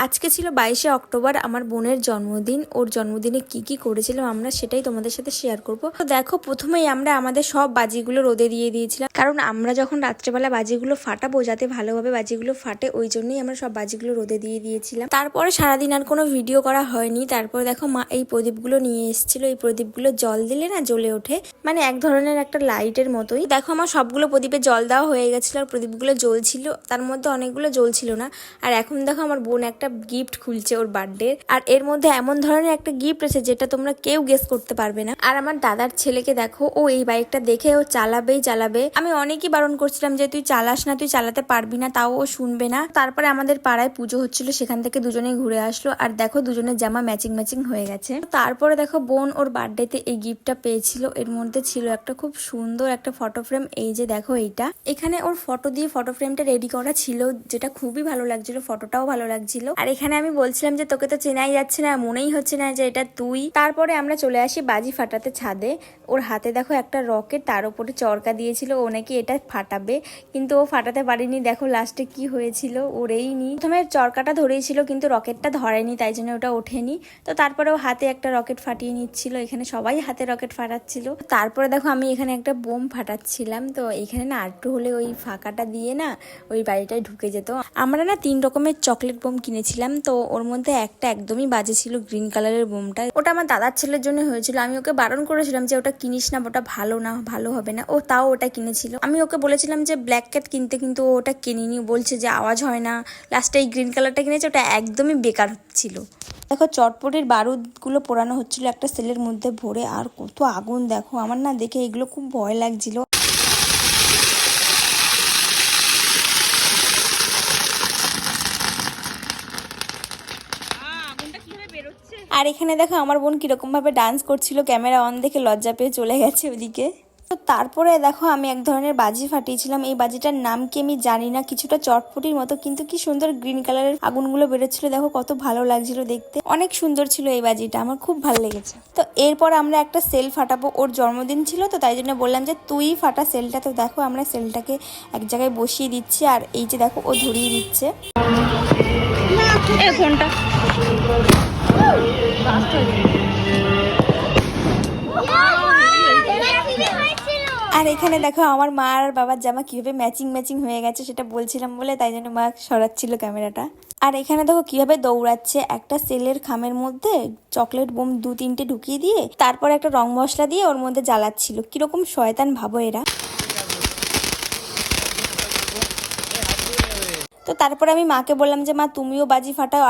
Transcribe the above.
আজকে ছিল 22শে অক্টোবর, আমার বোনের জন্মদিন। ওর জন্মদিনে কি কি করেছিলাম আমরা সেটাই তোমাদের সাথে শেয়ার করব। তো দেখো, প্রথমেই আমরা আমাদের সব বাজিগুলো রোদে দিয়ে দিয়েছিলাম, কারণ আমরা যখন রাত্রেবেলা বাজিগুলো ফাটাবো যাতে ভালোভাবে বাজিগুলো ফাটে, ওই জন্যই আমরা সব বাজিগুলো রোদে দিয়ে দিয়েছিলাম। তারপরে সারাদিন আর কোনো ভিডিও করা হয়নি। তারপরে দেখো, মা এই প্রদীপগুলো নিয়ে এসেছিল। এই প্রদীপগুলো জল দিলে না জ্বলে ওঠে, মানে এক ধরনের একটা লাইটের মতোই। দেখো, আমার সবগুলো প্রদীপে জল দেওয়া হয়ে গেছিলো আর প্রদীপগুলো জ্বলছিল, তার মধ্যে অনেকগুলো জ্বলছিল না। আর এখন দেখো, আমার বোন একটা গিফট খুলছে ওর বার্থডে, আর এর মধ্যে এমন ধরনের একটা গিফট আছে যেটা তোমরা কেউ গেস করতে পারবে না। আর আমার দাদার ছেলেকে দেখো, ও এই বাইকটা দেখে ও চালাবে। আমি অনেকই বারণ করছিলাম যে তুই চালাস না, তুই চালাতে পারবি না, তাও ও শুনবে না। তারপরে আমাদের পাড়ায় পুজো হচ্ছিল, সেখান থেকে দুজনেই ঘুরে আসলো। আর দেখো, দুজনের জামা ম্যাচিং হয়ে গেছে। তারপরে দেখো, বোন ওর বার্থডেতে এই গিফটটা পেয়েছিল। এর মধ্যে ছিল একটা খুব সুন্দর একটা ফটো ফ্রেম। এই যে দেখো, এইটা এখানে ওর ফটো দিয়ে ফটো ফ্রেমটা রেডি করা ছিল, যেটা খুবই ভালো লাগছিল, ফটোটাও ভালো লাগছিল। আর এখানে আমি বলছিলাম যে তোকে তো চেনাই যাচ্ছে না, মনেই হচ্ছে না যে এটা তুই। তারপরে আমরা চলে আসি বাজি ফাটাতে ছাদে। ওর হাতে দেখো একটা রকেট, তার উপরে চরকা দিয়েছিল, ও নাকি এটা ফাটাবে, কিন্তু ও ফাটাতে পারেনি। দেখো লাস্টে কি হয়েছিল, ওরেইনি। প্রথমে চরকাটা ধরেছিল কিন্তু রকেটটা ধরেনি, তাই জন্য ওটা ওঠেনি। তো তারপরে ও হাতে একটা রকেট ফাটিয়ে নিচ্ছিল। এখানে সবাই হাতে রকেট ফাটাচ্ছিল। তারপরে দেখো, আমি এখানে একটা বোম ফাটাচ্ছিলাম। তো এখানে না আরটু হলে ওই ফাঁকাটা দিয়ে না ওই বাড়িটায় ঢুকে যেত। আমরা না 3 রকমের চকলেট বোম কিনেছিলাম, তো ওর মধ্যে একটা একদমই বাজে ছিল, গ্রিন কালারের বোমটা। ওটা আমার দাদার ছেলের জন্য হয়েছিল। আমি ওকে বারণ করেছিলাম যে ওটা কিনিস না, ওটা ভালো না, ভালো হবে না। ও তাও ওটা কিনেছিল। আমি ওকে বলেছিলাম যে ব্ল্যাক ক্যাট কিনতে, কিন্তু ও ওটা কিনিনি। বলছে যে আওয়াজ হয় না। লাস্টে এই গ্রিন কালারটা কিনেছে, ওটা একদমই বেকার ছিল। দেখো, চটপটির বারুদগুলো পোড়ানো হচ্ছিল একটা সেলের মধ্যে ভরে, আর কত আগুন দেখো। আমার না দেখে এগুলো খুব ভয় লাগছিল। আর এখানে দেখো, আমার বোন কিরকম ভাবে ডান্স করছিল, ক্যামেরা অন দেখে লজ্জা পেয়ে চলে গেছে ওদিকে। তো তারপরে দেখো, আমি এক ধরনের বাজি ফাটিয়েছিলাম। এই বাজিটার নাম কি আমি জানি না, কিছুটা চটপটির মতো, কিন্তু কি সুন্দর গ্রিন কালারের আগুনগুলো বেরোচ্ছিল। দেখো কত ভালো লাগছিল দেখতে, অনেক সুন্দর ছিল এই বাজিটা, আমার খুব ভালো লেগেছে। তো এরপর আমরা একটা সেল ফাটাবো। ওর জন্মদিন ছিল, তো তাই জন্য বললাম যে তুই ফাটা সেলটা। তো দেখো, আমরা সেলটাকে এক জায়গায় বসিয়ে দিচ্ছি, আর এই যে দেখো, ও ধরিয়ে দিচ্ছে ফোনটা। আর এখানে দেখো, আমার মা আর বাবার জামা কিভাবে ম্যাচিং হয়ে গেছে, সেটা বলছিলাম বলে তাই জন্য মা সরাচ্ছিল ক্যামেরাটা। আর এখানে দেখো কিভাবে দৌড়াচ্ছে, একটা সেলের খামের মধ্যে চকলেট বোম 2-3টে ঢুকিয়ে দিয়ে তারপর একটা রং মশলা দিয়ে ওর মধ্যে জ্বালাচ্ছিল। কিরকম শয়তান ভাবো এরা। তো তারপর আমি মাকে বললাম যে মা, তুমিও বাজি ফাটাও।